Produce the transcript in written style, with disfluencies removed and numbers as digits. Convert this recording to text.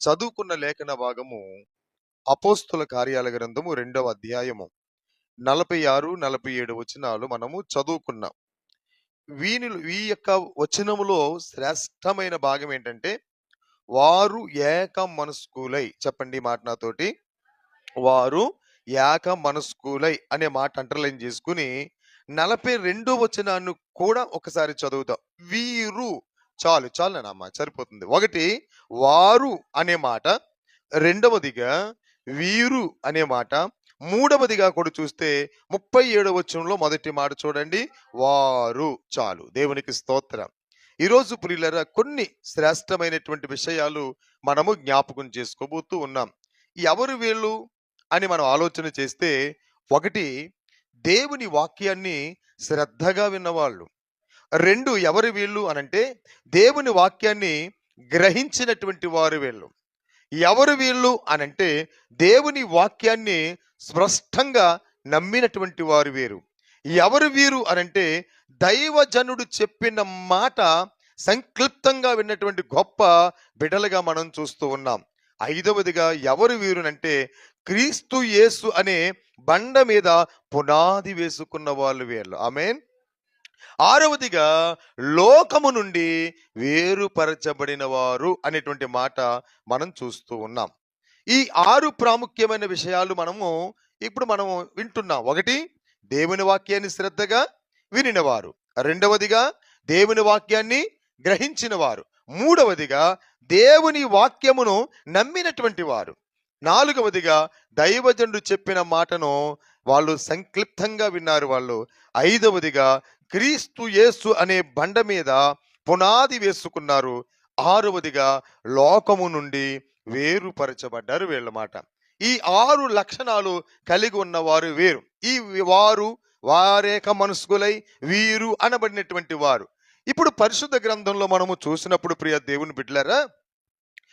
చదువుకున్న లేఖన భాగము అపోస్తుల కార్యాల గ్రంథము 2వ అధ్యాయము 46, 47 వచనాలు మనము చదువుకున్నాం. ఈ యొక్క వచనములో శ్రేష్టమైన భాగం ఏంటంటే, వారు ఏక మనస్కులై, చెప్పండి ఈ మాట నాతోటి, వారు ఏక మనస్కులై అనే మాట అండర్లైన్ చేసుకుని 42 వచనాన్ని కూడా ఒకసారి చదువుతాం. వీరు, చాలు నానమ్మ, సరిపోతుంది. ఒకటి వారు అనే మాట, రెండవదిగా వీరు అనే మాట, మూడవదిగా కూడా చూస్తే 37వ వచనంలో మొదటి మాట చూడండి, వారు. చాలు, దేవునికి స్తోత్రం. ఈరోజు ప్రియులరా కొన్ని శ్రేష్టమైనటువంటి విషయాలు మనము జ్ఞాపకం చేసుకోబోతూ ఉన్నాం. ఎవరు వీళ్ళు అని మనం ఆలోచన చేస్తే, ఒకటి దేవుని వాక్యాన్ని శ్రద్ధగా విన్నవాళ్ళు. రెండు, ఎవరు వీళ్ళు అనంటే దేవుని వాక్యాన్ని గ్రహించినటువంటి వారు వీళ్ళు. ఎవరు వీళ్ళు అనంటే దేవుని వాక్యాన్ని స్పష్టంగా నమ్మినటువంటి వారు వీరు. ఎవరు వీరు అనంటే దైవజనుడు చెప్పిన మాట సంక్లిప్తంగా విన్నటువంటి గొప్ప బిడ్డలుగా మనం చూస్తూ ఉన్నాం. ఐదవదిగా ఎవరు వీరునంటే క్రీస్తు యేసు అనే బండ మీద పునాది వేసుకున్న వాళ్ళు వీళ్ళు. ఆమేన్. ఆరవదిగా లోకము నుండి వేరుపరచబడిన వారు అనేటువంటి మాట మనం చూస్తూ ఉన్నాం. ఈ 6 ప్రాముఖ్యమైన విషయాలు ఇప్పుడు మనము వింటున్నాం. ఒకటి, దేవుని వాక్యాన్ని శ్రద్ధగా వినినవారు. రెండవదిగా దేవుని వాక్యాన్ని గ్రహించిన వారు. మూడవదిగా దేవుని వాక్యమును నమ్మినటువంటి వారు. నాలుగవదిగా దైవజనుడు చెప్పిన మాటను వాళ్ళు సంక్లిప్తంగా విన్నారు వాళ్ళు. ఐదవదిగా క్రీస్తు యేసు అనే బండ మీద పునాది వేసుకున్నారు. ఆరవదిగా లోకము నుండి వేరుపరచబడ్డారు వీళ్ళమాట. ఈ 6 లక్షణాలు కలిగి ఉన్నవారు వీరు. ఈ వారు, వారేక మనస్కులై వీరు అనబడినటువంటి వారు. ఇప్పుడు పరిశుద్ధ గ్రంథంలో మనము చూసినప్పుడు, ప్రియ దేవుని బిడ్డలారా,